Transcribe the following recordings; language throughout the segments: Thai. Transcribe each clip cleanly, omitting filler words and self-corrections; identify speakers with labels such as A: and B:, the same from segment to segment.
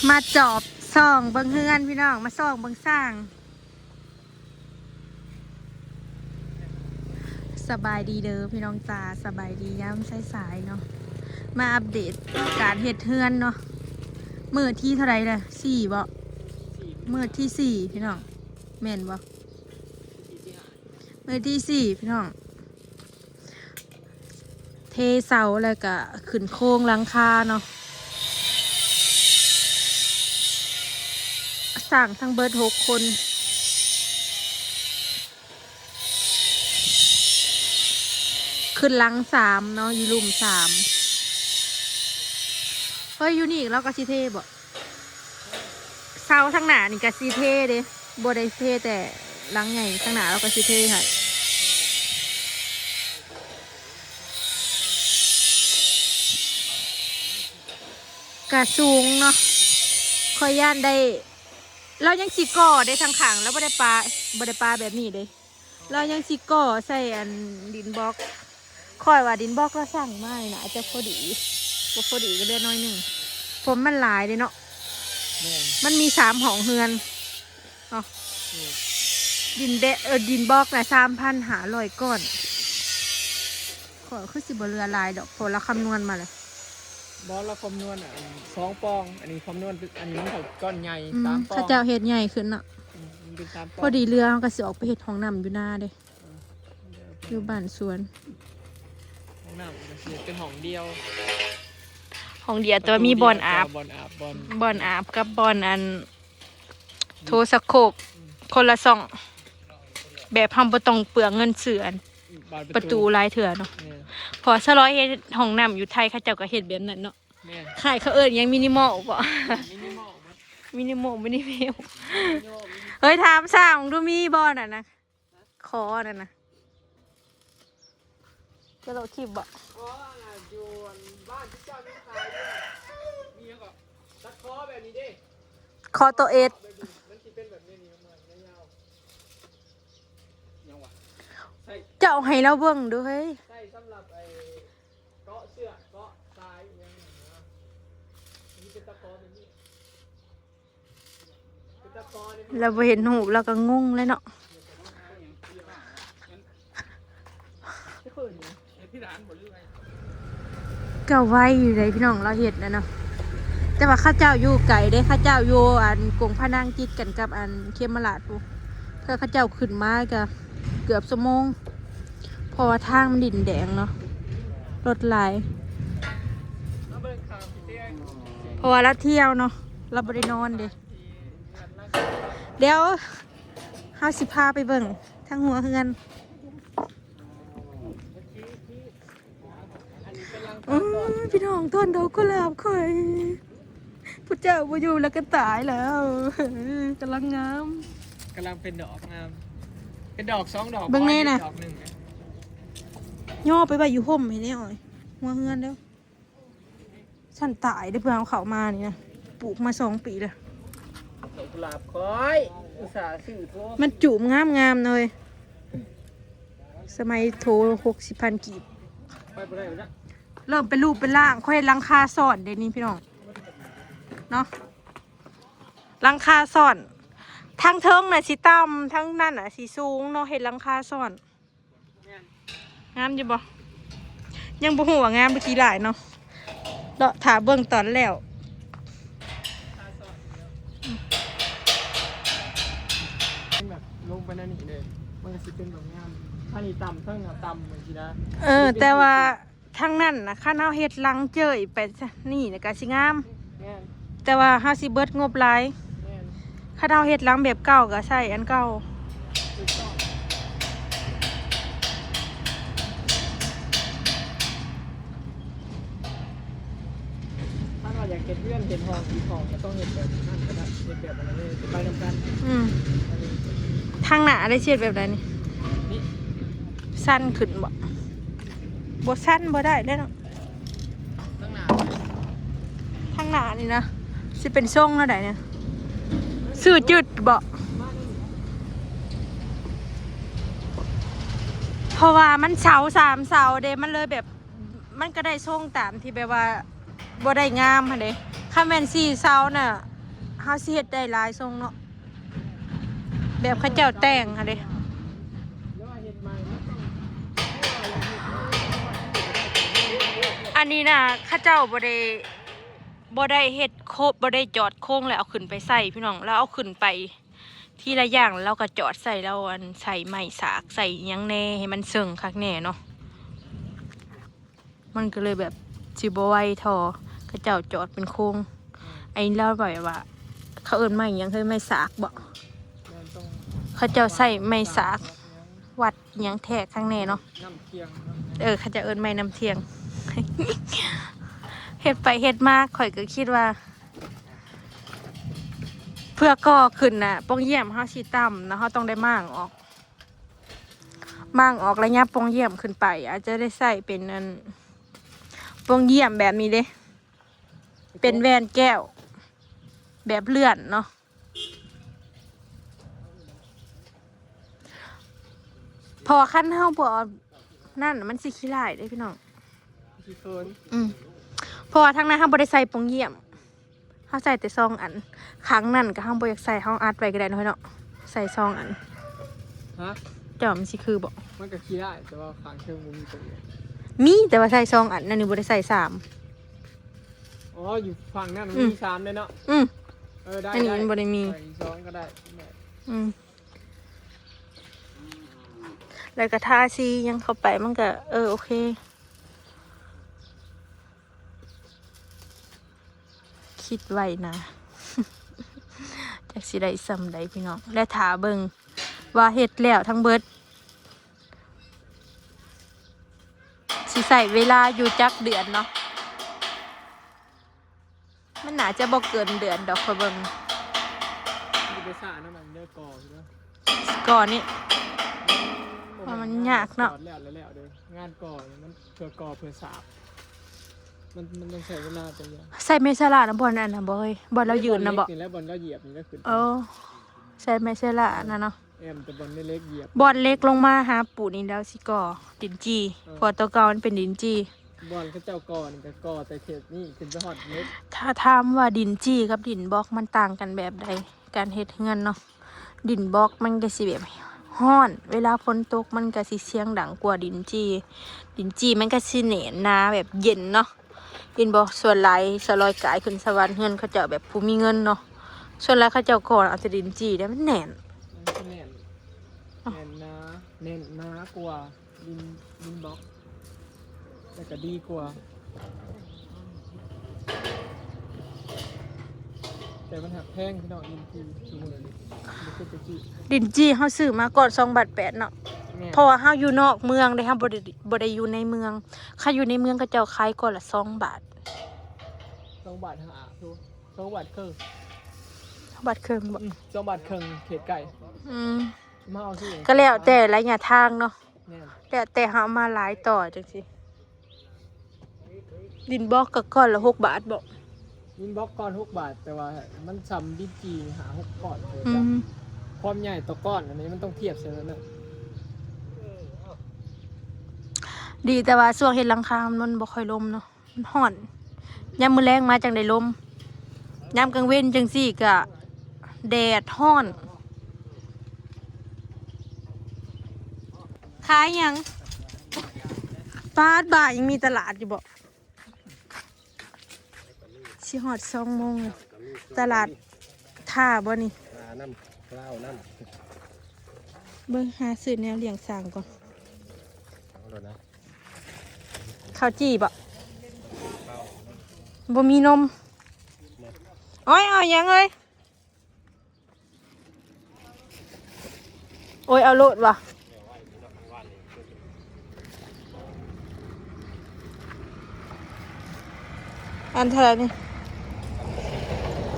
A: มาจอบส่องเบิ่งเฮือนพี่น้องมาส่องเบิ่งสร้างสบายดีเด้อพี่น้องจ้าสบายดีย้ำสายๆเนาะมาอัปเดตการเฮ็ดเฮือนเนาะมื้อที่เท่าไหร่ล่ะ4บ่มื้อที่4พี่น้องแม่นบ่มื้อที่4พี่น้องเทเสาแล้วก็ขึ้นโครงหลังคาเนาะสั่งทั้งเบิร์ด6 คนขึ้นหลัง3เนาะอยู่ลุม3เฮ้ยอยู่นี่แล้วก็ซีเทบ่เสาทั้งหน้านี่ก็ซีเทเด้บ่ได้เทแต่หลังใหญ่ทั้งหน้าแล้วก็ซีเทค่ะกะสูงเนาะคอยย่านได้เรายังสิก่อได้ทางขังแล้วบ่ได้ปลาแบบนี้เด้เรายังสิก่อใส่อันดินบล็อกคอยว่าดินบล็อกเราสั่งมาน่ะอาจจะพอดีบ่พอดีก็เดือนน้อยหนึ่งผมมันหลายเลยเนาะมันมี3 ห้องเฮือนเนาะดินดินบล็อกน่ะ3,500 ก้อนขอคือสิบ่เรือลายดอกพอเราคำนวณมาเลย
B: บอสเราคำนวณ2 ปองอันนี้คำนวณอันนี้มันก้อนใหญ่3 ปอง
A: ข้าเจ้าเฮ็ดใหญ่ขึ้นเนาะพอดีเรือเขาก็สิออกไปเฮ็ดห้องน้ำอยู่หน้าเด้อยู่บ้านสวน
B: ห้องน้ำมันเป็นห้องเดียว
A: แต่ว่ามีบ่อนอาบกับบ่อนอันโทรสะโคกคนละ2แบบทำบ่ต้องเปลืองเงินซื้ออันประตูลายเถื่อเนาะพอสร้อยเฮ็ดห้องน้ำอยู่ไทยเขาเจ้าก็เฮ็ดแบบนั้นเนาะขายเขาเอิ้นยังมินิมอลบ่มินิมอลเฮ้ยถามสร้างดูมีบ่น่ะนะขอนั่นนะจะโลคลิปบ่
B: อยู่บ้านที่เจ้าไม่ขายมีแล้วก็ตัดคอแบบนี้ดิ
A: คอตัวเอส
B: มันสิเป็นแบบนี้นี่มันยาวยังวะ
A: เจ้าให้เราเบิ่งดูเฮ้ย
B: ใช่สำหรับไอ้เกาะเสื้อเกาะทรายยังนะนี่เป็นตะคอแบบนี้เป็นตะคอนี่
A: เราไปเห็นหูเราก็งงเลยเนาะก็ไว้อยู่เลยพี่น้องเราเห็นนะเนาะแต่ว่าข้าเจ้าอยู่ไก่ได้ข้าเจ้าอยู่อันกงพนังจิตกันกับอันเคมราดปูเพื่อข้าเจ้าขึ้นมาก็เกือบชั่วโมงเพราะว่าทางมันดินแดงเนาะรถไหลเพราะว่าเราเที่ยวเนาะเราไม่ได้นอนเดี๋ยวเฮาสิพาไปเบิ่งทั้งหัวเฮือนพี่น้องต้นดอกกุหลาบข่อยพระเจ้าบ่อยู่แล้วก็ตายแล้วกำลังงาม
B: กำลังเป็นดอกงามเป็นดอก2 ดอก
A: เบิ่งแน่น่ะ
B: ดอก1
A: ย่อไปไว้อยู่ห่มให้แน่อ้อยหัวเฮือนเด้อฉันตายได้เพิ่งเอาเขามานี่นะปลูกมา2 ปีแล้ว
B: ดอกกุหลาบคอยอุตส่าห์ซื้อโท
A: มันจุ่มงามๆเลยสมัยโทร60,000 กีบ
B: ไปบ่ได้จ้ะ
A: เริ่มเป็นรูปเป็นร่างค่อยลังคาซ่อนเดี๋ยวนี้พี่น้องเนาะลังคาซ่อนทั้งเทิงน่ะสีต่ำทั้งนั่นน่ะสีสูงเนาะเห็นลังคาซ่อนงามอยู่บ่ยังบ่ฮู้ว่างามไปกี่หลายเนาะเลาะถาเบิ่งตอนแล้ว
B: แบบลงไปนั่นนี่เลยมันก็สิเป็นแบบงามถ้านี่ต่ำเทิงอ่ะต่ำเหมือนสินะ
A: แต่ว่าทั้งนั้นนะข้าเฮาเฮ็ดลังเจยไปนี่นะก็สิงามแต่ว่าเฮาสิเบิดงบหลายข้าเฮาเฮ็ดลังแบบเก่าก็ใช้อันเก่า
B: ถ้าเราอยากเก็บเรื่องเก็บทองสีทองก็ต้องเฮ็ดแบบนั้นก็ได้เฮ็ดแบบอะไรเลยไปนำกัน
A: ทางหน้าได้เฮ็ดแบบใดนี่สั้นขึ้นบ่สั้นบ่ได้เด้อเนาะทางหน้านี่นะสิเป็นทรงเท่าใดเนี่ยสื่อจุดบ่เพราะว่ามันเสา3 เสาเด้มันเลยแบบมันก็ได้ทรงตามที่แบบว่าบ่ได้งามหั่นเด้คันแม่น4 เสาน่ะ เฮาสิเฮ็ดได้หลายทรงเนาะแบบเขาเจ้าแต่งค่ะเด้
B: แล้วว่าเห็ดใหม่มันต้อง
A: อันนี้นะเขาเจ้าบ่ได้เฮ็ดโคบบ่ได้จอดโค้งแล้วเอาขึ้นไปใส่พี่น้องแล้วเอาขึ้นไปที่ละอย่างแล้วก็จอดใส่แล้วอันใส่ไม้สากใส่หยังแน่ให้มันเซิงคักแน่เนาะมันก็เลยแบบสิบ่ไหวทอเขาเจ้าจอดเป็นโค้งไอ้เล่าบ่อยว่า เขาเอิ้นไม้หยังคือไม้สากบ่
B: มันต้อง
A: เขาเจ้าใส่ไม้สากวัดหยังแท้ข้างแน่เนาะ
B: น้ำเคียง
A: เขาจะเอิ้นไม้น้ำเทียง เฮ็ดไปเฮ็ดมาข่อยก็คิดว่า เพื่อก่อขึ้นน่ะปองเยี่ยมเฮาสิต่ำนะเฮาต้องได้ม่างออกระยะปองเยี่ยมขึ้นไป อาจจะได้ใส่เป็นอันปองเยี่ยมแบบนี้เด้เป็นแวนแก้ว แบบเลื่อนเนาะพอขั้นเฮาบ่เอานั่นมันสิขี้ร้ายเด้พี่น้อง
B: ที่เคิน
A: เพราะว่าทางนั้นเฮาบ่ได้ใส่ปองเยี่ยมเฮาใส่แต่ซองอันครั้งนั้นก็เฮาบ่อยากใส่เฮาอัดไว้ก็ได้เนาะเนาะใส่ซองอัน
B: ฮะ
A: เจ้ามันสิคือบ่
B: มันก็ขี้ได้แต่ว่าขางเครื่องมันมีตัวเดียว
A: มีแต่ว่าใส่ซองอันนั่นนี่บ่ได้ใส่สาม
B: อ๋ออยู่ฝั่งนั้นมันมี3เลยเนาะได้
A: อันนี้มันบ่ได้มี
B: ใส่2ก็ได้
A: แล้วก็ทาสียังเข้าไปมันก็โอเคคิดไว้นะ จากสิได้ซำใดพี่น้องและถาเบิ่งว่าเฮ็ดแล้วทั้งเบิดสิใส่เวลาอยู่จักเดือนเนาะมันน่าจะบ่เกินเดือนดอกค่อยเบิ่ง
B: มีไปซ่าน้ำมันเนื้อกอเนาะ
A: ก่อนนี้ ว่ามันยากเนาะ
B: แล้วเด้องานก่อมันเพื่อก่อเพื่อสาบมันต้องใช้เวลาไปเยอะ
A: ใส่เมสลานะบอลอันนะบอยบอลเรายืนนะบอก
B: นี่แล้วบอลก็เหยียบนี่ก็ขึ้น
A: ใส่เมสลานะเนาะ
B: แต่บอลเล็กเหยียบบ
A: อลเล็กลงมาหาปูนี่แล้วสิก่อดินจีพอตัวเก่ามันเป็นดินจี
B: บอลก็เจ้าก่อนี่ก็ก่อแต่เขตนี่ขึ้นไปฮอดเล็ก
A: ถ้าถามว่าดินจีกับดินบล็อกมันต่างกันแบบใดการเฮ็ดเฮือนเนาะดินบล็อกมันก็สิแบบฮ้อน เวลาฝนตกมันก็สิเสียงดังกว่าดินจีมันก็สิเหน็นหนาแบบเย็นเนาะเย็นบ่ส่วนหลายสลอยกายขึ้นสวรรค์เฮือนเขาเจ้าแบบผู้มีเงินเนาะส่วนหลายเขาเจ้าก่อนเอาแต่ดินจีได้มันแน่น
B: มันก็แน่นหนากว่าดินบล็อกแต่ก็ดีกว่าแต่มันหักแพงพี่น้องดินทีชูมือเลยมันคือตะกี้
A: ดินจีเฮาซื้อมาก่อน2 บาท 8เนาะเพราะว่าเฮาอยู่นอกเมืองเด้เฮาบ่ได้อยู่ในเมืองถ้าอยู่ในเมืองก็เจ้าขายก่อนละ2 บาท
B: 2 บาทหาทู2 บาทครึ่ง
A: บาทครึ่งบ่
B: 2 บาทครึ่งเขตไก่ มาเอาสิ
A: ก็แล้วแต่ระยะทางเนาะ
B: แน่น
A: แล้วแต่เฮามาหลายต่อจังซี่ดินบล็อกก็ก้อนละ6 บาทบ่
B: ดินบล็อกก้อน6 บาท แต่ว่ามันซ้ำดินจีหา6ก้อนเลย
A: อื
B: จ้ะ
A: ม
B: ความใหญ่ต่อก้อนอันนี้มันต้องเทียบเสียแล้วนะ
A: ดีแต่ว่าช่วงเฮ็ดหลังคามันบ่ค่อยลมเนาะมันร้อนยามมื้อแลงมาจังได้ลมยามกลางเว้นจังซี่ก็แดดร้อนขายหยังปาดบ่ายยังมีตลาดอยู่บ่สิฮอด2 โมงแล้วตลาดท่าบ่นี่
C: น้ำกล้าวน้ำ
A: เบิ่งหาซื้อแนวเลี้ยงสร้างก่อน
C: เอาเลยนะ
A: ข้าวจี่บ่บ่มีนมโอ้ยเอาหยังเอ้ยโอ้ยเอาโลดว่ะอันเท่าไหร่นี่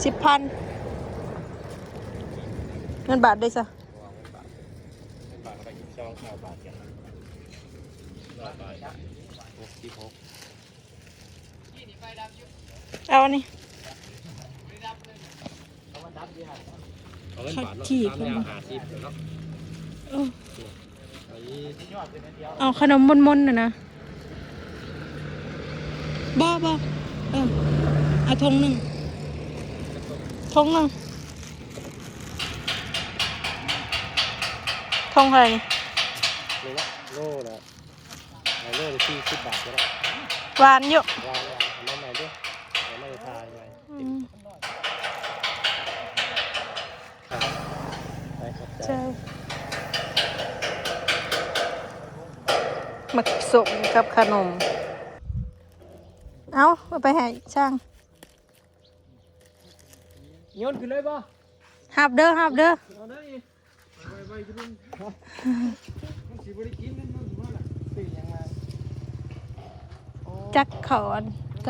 A: 10,000เงินบาทได้ซะ
C: บาทไปอีกช่องข่าวบาทกัน66
A: เอาอันนี้
C: เอาเงินบาทเนาะ
A: จีบ
C: ตามแนว50เนาะ
A: เออ
C: ไอ้
A: เอาขนมมนๆน่ะนะบ่เออเอาธงหนึ่ง ทงหนึงทงอะไรนี่
C: นี่ละโลละโลละ40 บาทก็ได้
A: หวานอยู่
C: วางเอาน้ำใหม่ด้วยเอาไม่ทายใหม่
A: อืม
C: ไปขอบใจ
A: ใช่หมักสมกับขนมเอาไปให้ช่าง
B: โยนขึ้นเลยป่ะ
A: หับเด้อหับเด้อ
B: เอาได้ไปขึ้นมันสิบริกินนั่นมันว่าล่ะตื่นยังไง
A: จักเขาอันก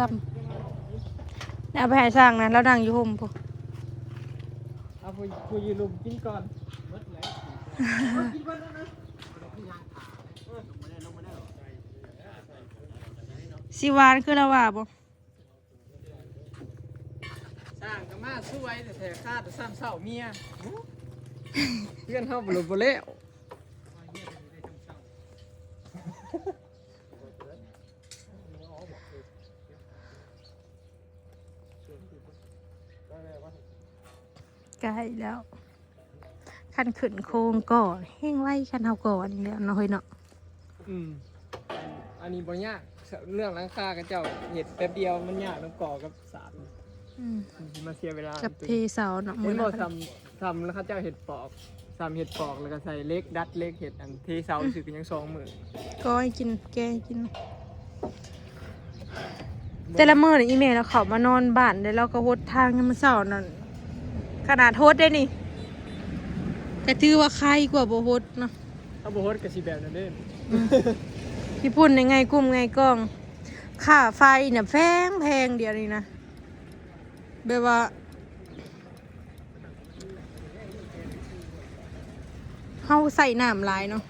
A: ำเอาไปให้ช่างนะแล้วดังอยู่ห่มพวก
B: เอาคุยลุมกินก่อนเบิดแล้วกินก่อนนะ
A: สิหวานคือละว่าบ่
B: สร้างก็มาสู้ไว้แต่แท้ค่าแต่ซ้ำเศร้าเมียเพื่อนเข้าบ่ลงบ่แล้ว
A: ใกล้แล้วคันขึ้นโครงก่อแห้งไว้คันเฮาก่อนนี่แหละเนาะเฮ้ยเนาะ
B: อันนี้บ่ยากเรื่องหลังคากับเจ้าเห็ดแป๊บเดียวมันยากน้ำก่อกับสาร
A: อืม
B: มาเสียเวลา
A: กับเทเสาเนาะ
B: เห็นบ่
A: นะ
B: ทำแล้วเขาเจ้าเห็ดปอกทำเห็ดปอกแล้วก็ใส่เล็กดัดเล็กเห็ดอันเทเสารู้สึกกันยัง20,000
A: ก็ให้กินแกให้กิน แต่ละมื้อนี่อีเมลเราเข้ามานอนบ้านแล้วเราก็โฮดทางยามมื้อเช้านั่นขนาดโฮดได้นี่แต่ถือว่าใครกว่าบ่โฮดเนาะ
B: ถ้าบ่ฮดก็สิแบบนั้นเด้
A: ญี่ปุ่นยังไงกุ้มไงกล้องค่าไฟเนี่ยแพงเดียวนี่นะแบบว่าเฮาใส่น้ำหลายเนาะ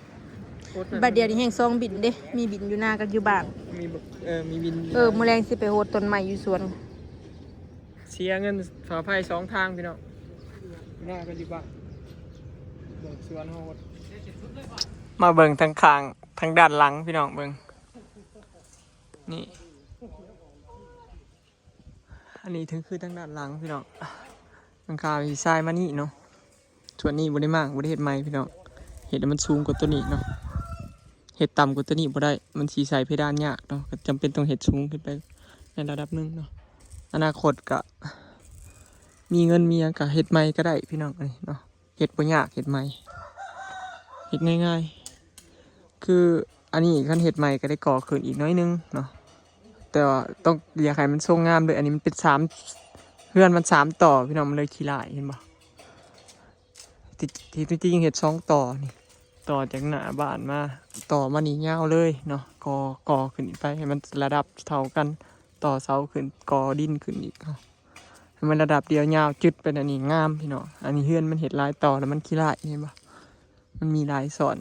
A: บัดเดียวนี้แห่งซองบินเด้มีบินอยู่หน้ากันอยู่บ้าน
B: มีมีบิน
A: มื้อแรงสิไปโฮดต้นใหม่อยู่สวน
B: เสียเงินฝาไฟ2 ทางพี่น้องหน้ากันอยู่บ้านเบิ่งสวนโฮดมาเบิ่งทางข้างทางด้านหลังพี่น้องเบิ่งนี่อันนี้ถึงคือทางด้านหลังพี่น้องหลังคามีทรายมานี่เนาะส่วนนี้บ่ได้มากบ่ได้เฮ็ดใหม่พี่น้องเฮ็ดให้มันสูงกว่าตัวนี้เนาะเฮ็ดต่ำกว่าตัวนี้บ่ได้มันสิใส่เพดานยากเนาะก็จำเป็นต้องเฮ็ดสูงขึ้นไปในระดับหนึงเนาะอนาคตก็มีเงินมีหยังก็เฮ็ดใหม่ก็ได้พี่น้องอันนี้เนาะเฮ็ดบ่ยากเฮ็ดใหม่เฮ็ดง่ายๆคืออันนี้คันเฮ็ดใหม่ก็ได้ก่อขึ้นอีกน้อยนึงเนาะแต่ว่าต้องอยากให้มันทรงงามด้วยอันนี้มันเป็น3เฮือนมัน3 ต่อพี่น้องมันเลยขี้ลายเห็นบ่ที่จริงเฮ็ด2 ต่อนี่ต่อจากหน้าบ้านมาต่อมานี่ยาวเลยเนาะก่อขึ้นไปให้มันระดับเท่ากันต่อเสาขึ้นก่อดินขึ้นอีกเนาะให้มันระดับเดียวยาวจึดเป็นอันนี้งามพี่น้องอันนี้เฮือนมันเฮ็ดหลายต่อแล้วมันขี้ลายเห็นบ่มันมีหลายส่วน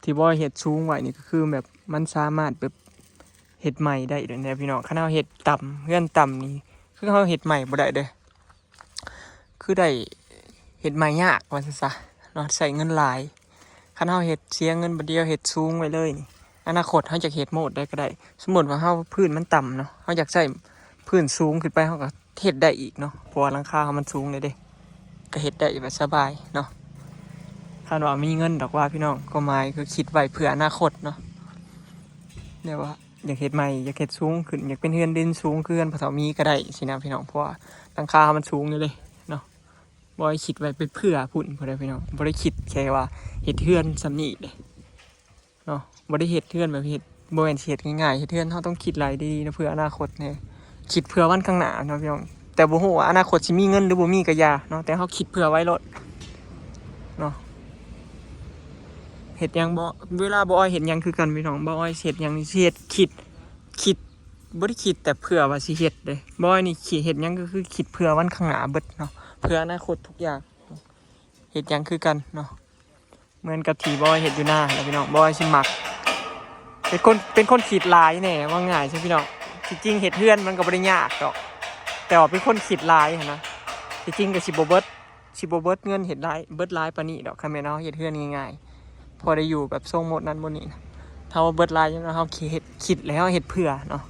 B: ที่บ่เฮ็ดสูงไว้นี่ก็คือแบบมันสามารถแบบเฮ็ดใหม่ได้เด้อเนี่ยพี่น้องคันเฮาเฮ็ดต่ำเฮือนต่ำนี่คือเฮาเฮ็ดใหม่บ่ได้เด้อคือได้เฮ็ดใหม่ยากว่าซั่นซะเนาะใช้เงินหลายคันเฮาเฮ็ดเสียเงินบ่เดียวเฮ็ดสูงไว้เลยนี่อนาคตเฮาจะเฮ็ดโหมดได้ก็ได้สมมุติว่าเฮาพื้นมันต่ำเนาะเฮาอยากใช้พื้นสูงขึ้นไปเฮาก็เฮ็ดได้อีกเนาะเพราะว่าหลังคาเฮามันสูงเลยเด้ก็เฮ็ดได้แบบสบายเนาะถ้าว่ามีเงินดอกว่าพี่น้องก็หมายคือคิดไว้เพื่ออนาคตเนาะเนี่ยว่าอยากเฮ็ดใหม่อยากเฮ็ดสูงขึ้นอยากเป็นเฮือนดินสูงขึ้นพอเฒ่ามีก็ได้สินะพี่น้องเพราะว่าหลังคามันสูงเลยเนาะบ่ได้คิดไว้เป็นเพื่อพุ่นบ่ได้พี่น้องบ่ได้คิดแค่ว่าเฮ็ดเฮือนซำนี้เด้เนาะบ่ได้เฮ็ดเฮือนแบบเฮ็ดบ่แม่นสิเฮ็ดง่ายๆเฮ็ดเฮือนเฮาต้องคิดหลายดีๆนะเพื่ออนาคตแน่คิดเพื่อวันข้างหน้าเนาะพี่น้องแต่บ่ฮู้ว่าอนาคตสิมีเงินหรือบ่มีก็อย่าเนาะแต่เฮาคิดเพื่อไว้โลดเนาะเฮ็ดหยังบ่เวลาบ่อ้อยเฮ็ดหยังคือกันพี่น้องบ่อ้อยเฮ็ดหยังสิเฮ็ดคิดบ่ได้คิดแต่เพื่อว่าสิเฮ็ดเด้บ่อ้อยนี่คิดเฮ็ดหยังก็คือคิดเพื่อวันข้างหน้าเบิดเนาะเพื่ออนาคตทุกอย่างเฮ็ดหยังคือกันเนาะเหมือนกับที่บ่อ้อยเฮ็ดอยู่หน้าแล้วพี่น้องบ่อ้อยสิมักเป็นคนคิดหลายแน่ว่าง่ายใช่พี่น้องที่จริงเฮ็ดเฮือนมันก็บ่ได้ยากดอกแต่ว่าเป็นคนคิดหลายหั่นนะที่จริงก็สิบ่เบิดเงินเฮ็ดหลายเบิดหลายปานนี้ดอกคันแม่นเฮาเฮ็ดเฮือนง่ายๆพอได้อยู่แบบทรงหมดนั้นบ่นี้นะถ้าว่าเบิดหลายจังเฮาคิดแล้วเฮ็ดเพื่อเนาะ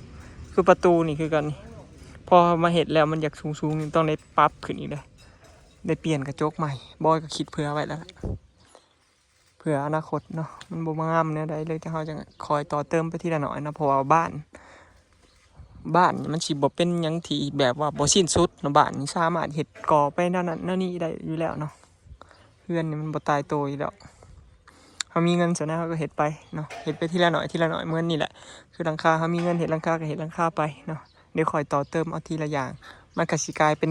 B: คือประตูนี่คือกัน พอมาเห็ดแล้วมันอยากสูงๆนี่ต้องได้ปรับขึ้นอีกเลยได้เปลี่ยนกระจกใหม่บอยก็คิดเผื่อไว้แล้วล่ะเผื่ออนาคตเนาะมันบ่งามเนี่ยได้เลยที่เขาจะคอยต่อเติมไปทีละหน่อยนะเพราะว่าบ้านมันสิบ่เป็นหยังที่แบบว่าบ่สิ้นสุดเนาะบ้านนี่สามารถเฮ็ดก่อไปนั่นนี่ได้อยู่แล้วเนาะเพื่อนนี่มันบ่ตายตัวอยู่แล้วเขามีเงินส่วนนั้นเขาก็เฮ็ดไปเนาะเฮ็ดไปทีละหน่อยเหมือนนี่แหละคือหลังคาเขามีเงินเฮ็ดหลังคาก็เฮ็ดหลังคาไปเนาะเดี๋ยวคอยต่อเติมเอาทีละอย่างมันก็สิกลายเป็น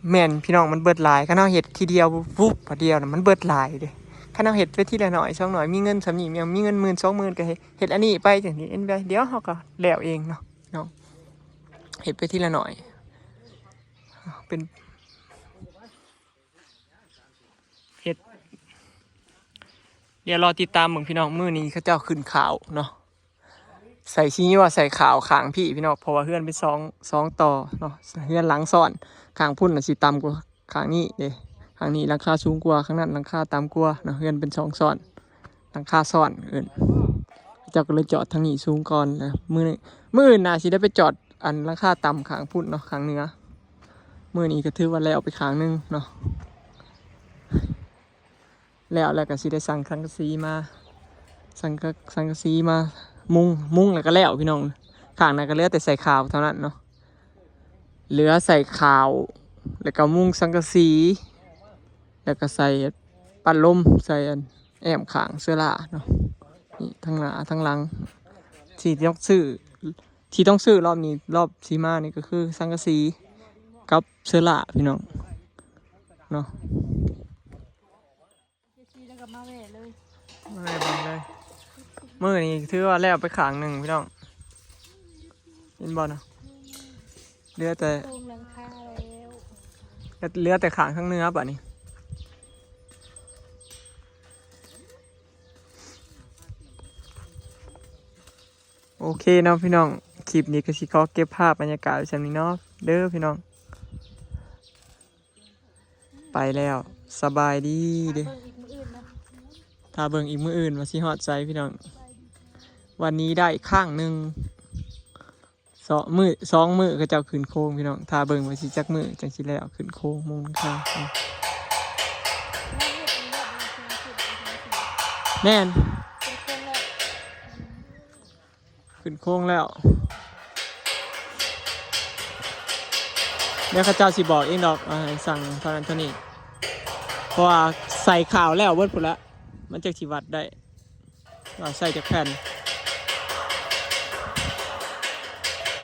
B: แม่นพี่น้องมันเบิดหลายคันเฮาเฮ็ดทีเดียวปุ๊บพอเดียวน่ะมันเบิดหลายเด้คันเฮาเฮ็ดไปทีละหน่อย2หน่อยมีเงินสำนี้มีเงิน10,000 20,000ก็เฮ็ดอันนี้ไปจังซี่เดี๋ยวเฮาก็แล้วเองเนาะเฮ็ดไปทีละหน่อยเป็นเฮ็ดเดี๋ยวรอติดตามมึงพี่น้องมื้อนี้เขาเจ้าขึ้นข่าวเนาะใส่ชี้ว่าใส่ข่าวข้างพี่น้องเพราะว่าเฮือนเป็น2ต่อเนาะเฮือนหลังซ้อนข้างพุ่นน่ะสิต่ำกว่าข้างนี้เด้ข้างนี้หลังคาสูงกว่าข้างนั้นหลังคาต่ำกว่าเนาะเฮือนเป็น2ซ้อนหลังคาซ้อนเจ้าก็เลยจอดทางนี้สูงก่อนนะมื้ออื่นน่าสิได้ไปจอดอันราคาต่ำข้างพุ่นเนาะข้างเหนือมื้อนี้ก็ถือว่าแล้วไปข้างนึงเนาะแล้วก็สิได้สั่งสังกะสีมาสังกะสีมามุงแล้วก็แล้วพี่น้องข้างนั้นก็เหลือแต่ใส่ขาวเท่านั้นเนาะเหลือใส่ขาวแล้วก็มุงสังกะสีแล้วก็ใส่ปัดลมใส่แอมข้างเสื้อลาเนาะนี่ทั้งหน้าทั้งหลังที่ต้องซื้อรอบนี้รอบสีมานี่ก็คือสังกะสีกับเสื้อลาพี่น้องเนาะ
A: แล้วก็มาแว่เลย
B: ไม่บังเลยมือนี้ถือว่าแล้วไปขางหนึ่งพี่น้องเห็นบอลเนาะเหลือแต่
A: โครงหลังคาแล้ว
B: เหลือแต่ขางข้างเนื้อป่ะนี่โอเคเนาะพี่น้องคลิปนี้ก็สิขอเก็บภาพบรรยากาศไว้ชั้นนี้เนาะเด้อพี่น้องไปแล้วสบายดีเด้อ
A: เบิ่งอีกมื้ออื่นนะ
B: ถ้าเบิ่งอีกมื้ออื่นว่าสิฮอดใจพี่น้องวันนี้ได้ข้างหนึ่ง2 มื้อก็จะขึ้นโค้งพี่น้องถ้าเบิ่งว่าสิจักมื้อจังสิแล้วขึ้นโค้งมุงข้างแน่นขึ้นโค้งแล้วเดี๋ยวข้าเจ้าสิบอกเองดอกให้สั่งเท่านั้นเท่านี้เพราะว่าใส่ข่าวแล้วเบิดพุ่นละมันจะสิวัดได้ว่าใส่จากแผ่น